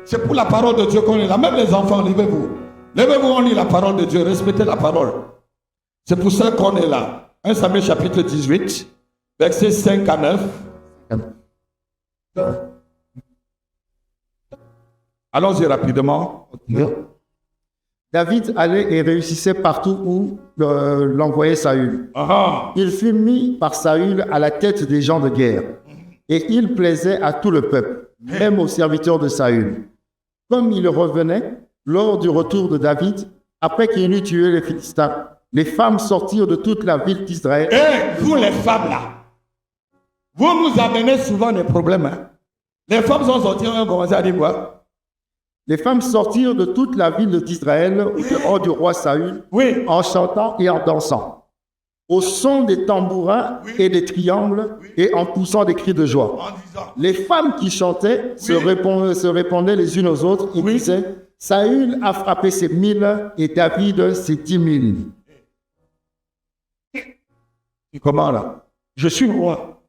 C'est pour la parole de Dieu qu'on est là. Même les enfants, levez-vous. Levez-vous, on lit la parole de Dieu. Respectez la parole. C'est pour ça qu'on est là. 1 Samuel chapitre 18, versets 5 à 9. Allons-y rapidement. David allait et réussissait partout où l'envoyait Saül. Ah, Il fut mis par Saül à la tête des gens de guerre. Et il plaisait à tout le peuple, même aux serviteurs de Saül. Comme il revenait, lors du retour de David, après qu'il eut tué les Philistins, les femmes sortirent de toute la ville d'Israël. vous les femmes là, vous nous amenez souvent des problèmes. Hein? Les femmes sont sorties, on a commencé à dire quoi? Les femmes sortirent de toute la ville d'Israël au dehors du roi Saül, Oui. en chantant et en dansant, au son des tambourins et des triangles, et en poussant des cris de joie. En disant. Les femmes qui chantaient se répondaient les unes aux autres et disaient, Saül a frappé ses 1000 et David ses 10 000. Et comment là? Je suis roi.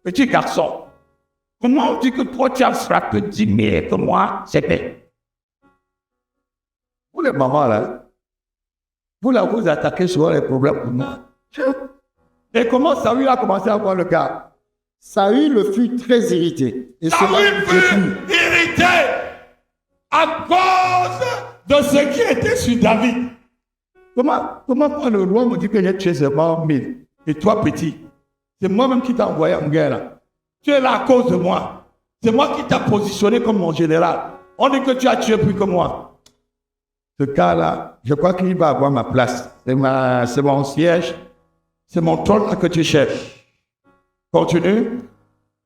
Petit garçon. Comment on dit que toi tu as frappé 10 000 et que moi c'était? Vous les mamans là, vous là vous attaquez souvent les problèmes pour moi. Et comment Saül a commencé à voir le gars? Saül fut très irrité. Et cela Saül lui fut plut. irrité à cause de ce qui était sur David. Comment quand le roi me dit que j'ai tué seulement 1000 et toi petit, c'est moi-même qui t'ai envoyé en guerre là. Tu es là à cause de moi. C'est moi qui t'ai positionné comme mon général. On dit que tu as tué plus que moi. Ce cas-là, je crois qu'il va avoir ma place. C'est mon siège. C'est mon trône là que tu cherches. Continue.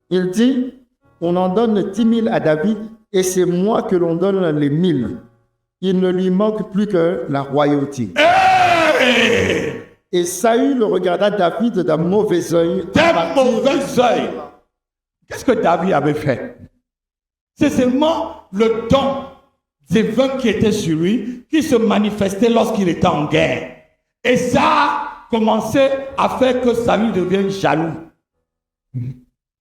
Il dit, on en donne 10 000 à David et c'est moi que l'on donne les 1000. Il ne lui manque plus que la royauté. Hey! Et Saül regarda David d'un mauvais œil. D'un mauvais œil. Qu'est-ce que David avait fait? C'est seulement le don divin qui était sur lui qui se manifestait lorsqu'il était en guerre. Et ça a commencé à faire que Saül devienne jaloux.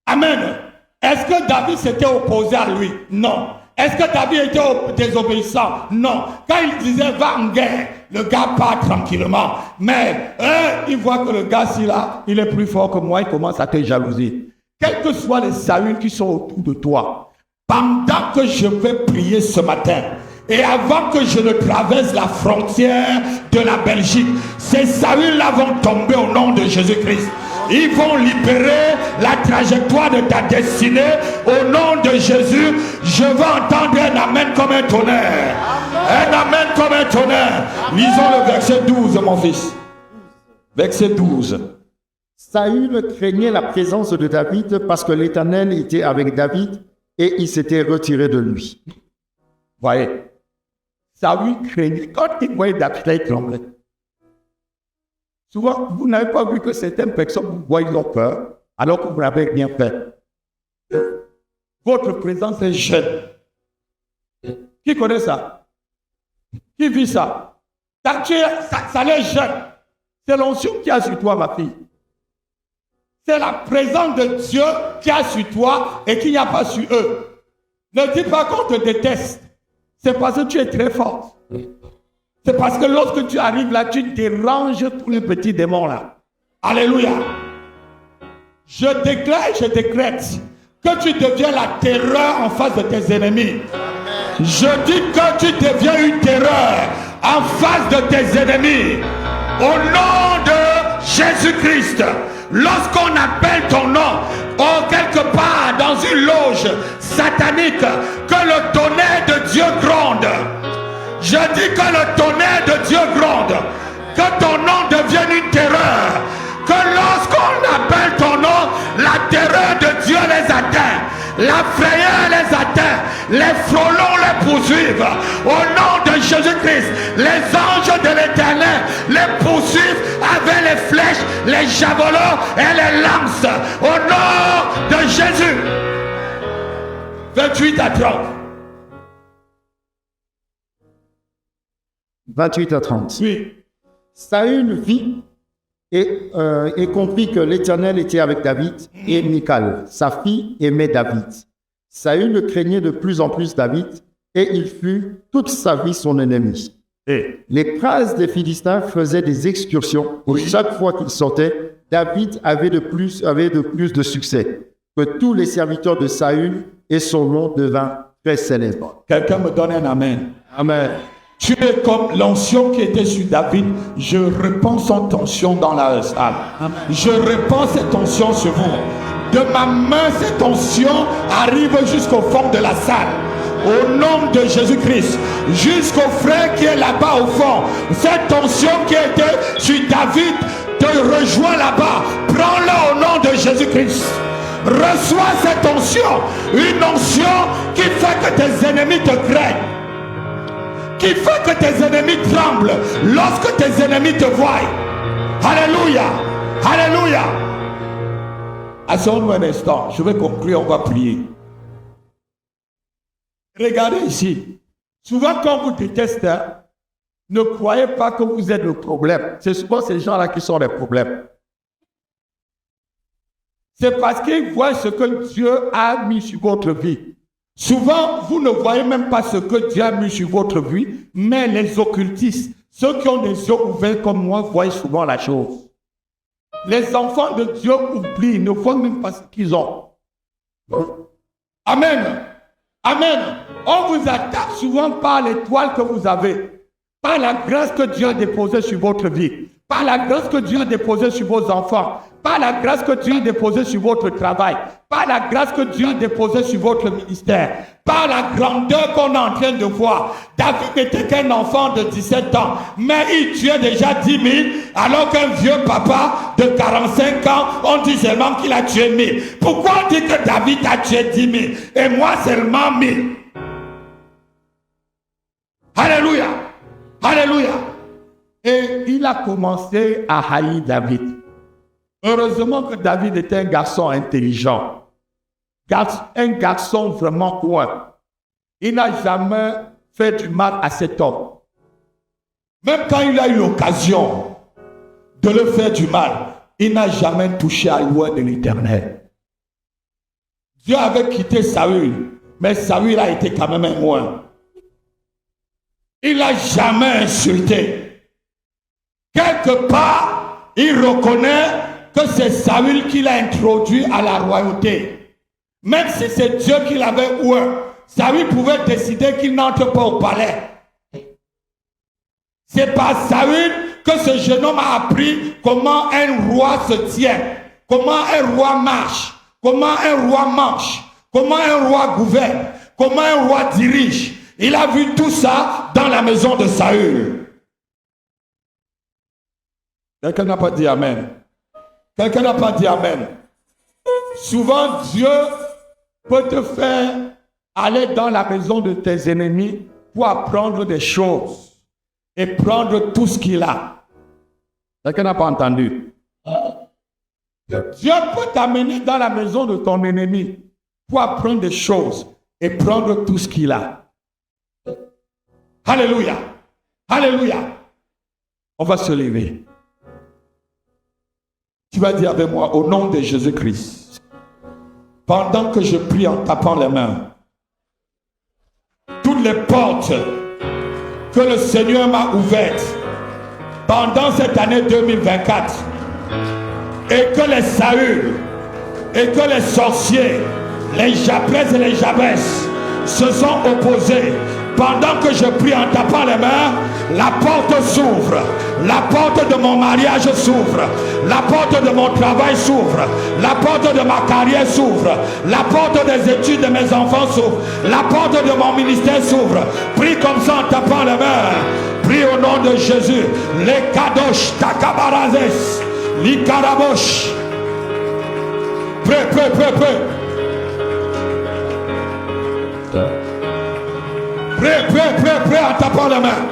Amen. Est-ce que David s'était opposé à lui? Non. Est-ce que David était désobéissant? Non. Quand il disait va en guerre, le gars part tranquillement. Mais il voit que le gars, si là, il est plus fort que moi, il commence à te jalouser. Quels que soient les Saül qui sont autour de toi, pendant que je vais prier ce matin, et avant que je ne traverse la frontière de la Belgique, ces Saül-là vont tomber au nom de Jésus-Christ. Ils vont libérer la trajectoire de ta destinée au nom de Jésus. Je veux entendre un amen comme un tonnerre. Un amen comme un tonnerre. Lisons le verset 12, mon fils. Verset 12. Saül craignait la présence de David parce que l'Éternel était avec David et il s'était retiré de lui. Voyez, Saül craignait. Quand il voyait David, il tremblait. Souvent, vous n'avez pas vu que certaines personnes vous voient, ils ont peur, alors que vous n'avez rien fait. Votre présence est jeune. Qui connaît ça? Qui vit ça? Ça l'est jeune. C'est l'onction qui a sur toi, ma fille. C'est la présence de Dieu qui a sur toi et qui n'y a pas sur eux. Ne dis pas qu'on te déteste. C'est parce que tu es très fort. C'est parce que lorsque tu arrives là, tu déranges tous les petits démons là. Alléluia. Je déclare, je décrète que tu deviens la terreur en face de tes ennemis. Je dis que tu deviens une terreur en face de tes ennemis. Au nom de Jésus-Christ. Lorsqu'on appelle ton nom, quelque part dans une loge satanique, que le tonnerre de Dieu gronde. Je dis que le tonnerre de Dieu gronde. Que ton nom devienne une terreur. Que lorsqu'on appelle ton nom, la terreur de Dieu les atteint. La frayeur les atteint. Les frelons les poursuivent. Au nom de Jésus-Christ, les anges de l'Éternel les poursuivent avec les flèches, les javelots et les lances. Au nom de Jésus. 28 à 30. 28 à 30. Oui. Saül vit et comprit que l'Éternel était avec David et Michal, sa fille, aimait David. Saül craignait de plus en plus David et il fut toute sa vie son ennemi. Et Les princes des Philistins faisaient des excursions. Chaque fois qu'ils sortaient, David avait de plus de succès. que tous les serviteurs de Saül et son nom devint très célèbre. Quelqu'un me donne un amen. Amen. Tu es comme l'onction qui était sur David. Je répands son onction dans la salle. Je répands cette onction sur vous. De ma main, cette onction arrive jusqu'au fond de la salle. Au nom de Jésus-Christ, jusqu'au frère qui est là-bas au fond. Cette onction qui était sur David te rejoint là-bas. Prends-la au nom de Jésus-Christ. Reçois cette onction. Une onction qui fait que tes ennemis te craignent. Qui fait que tes ennemis tremblent lorsque tes ennemis te voient. Alléluia. Alléluia. Asseyons-nous un instant. Je vais conclure, on va prier. Regardez ici. Souvent quand vous détestez, ne croyez pas que vous êtes le problème. C'est souvent ces gens-là qui sont les problèmes. C'est parce qu'ils voient ce que Dieu a mis sur votre vie. Souvent, vous ne voyez même pas ce que Dieu a mis sur votre vie, mais les occultistes, ceux qui ont des yeux ouverts comme moi, voient souvent la chose. Les enfants de Dieu oublient, ne voient même pas ce qu'ils ont. Amen. Amen. On vous attaque souvent par l'étoile que vous avez, par la grâce que Dieu a déposée sur votre vie, par la grâce que Dieu a déposée sur vos enfants, par la grâce que Dieu a déposée sur votre travail, par la grâce que Dieu a déposée sur votre ministère, par la grandeur qu'on est en train de voir. David n'était qu'un enfant de 17 ans, mais il tuait déjà 10 000, alors qu'un vieux papa de 45 ans, on dit seulement qu'il a tué 1000. Pourquoi on dit que David a tué 10 000 et moi seulement 1000? Alléluia. Alléluia. Et il a commencé à haïr David. Heureusement que David était un garçon intelligent. Un garçon vraiment coin. Il n'a jamais fait du mal à cet homme. Même quand il a eu l'occasion de le faire du mal, il n'a jamais touché à l'ouïe de l'Éternel. Dieu avait quitté Saül, mais Saül a été quand même un roi. Il n'a jamais insulté. Quelque part, il reconnaît que c'est Saül qui l'a introduit à la royauté. Même si c'est Dieu qui l'avait oué, Saül pouvait décider qu'il n'entre pas au palais. C'est par Saül que ce jeune homme a appris comment un roi se tient, comment un roi marche, comment un roi mange, comment un roi gouverne, comment un roi dirige. Il a vu tout ça dans la maison de Saül. Quelqu'un n'a pas dit Amen. Quelqu'un n'a pas dit Amen. Souvent, Dieu peut te faire aller dans la maison de tes ennemis pour apprendre des choses et prendre tout ce qu'il a. Quelqu'un n'a pas entendu. Dieu peut t'amener dans la maison de ton ennemi pour apprendre des choses et prendre tout ce qu'il a. Alléluia. Alléluia. On va se lever. Tu vas dire avec moi, au nom de Jésus-Christ, pendant que je prie en tapant les mains, toutes les portes que le Seigneur m'a ouvertes pendant cette année 2024, et que les Saül, et que les sorciers, les Jabès et les Jabès se sont opposés, pendant que je prie en tapant les mains, la porte s'ouvre. La porte de mon mariage s'ouvre. La porte de mon travail s'ouvre. La porte de ma carrière s'ouvre. La porte des études de mes enfants s'ouvre. La porte de mon ministère s'ouvre. Prie comme ça en tapant les mains. Prie au nom de Jésus. Les kadosh takabarazes. Les karabosh. Prie. Prie en tapant les mains.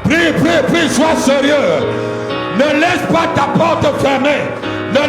Prie, sois sérieux. Ne laisse pas ta porte fermée.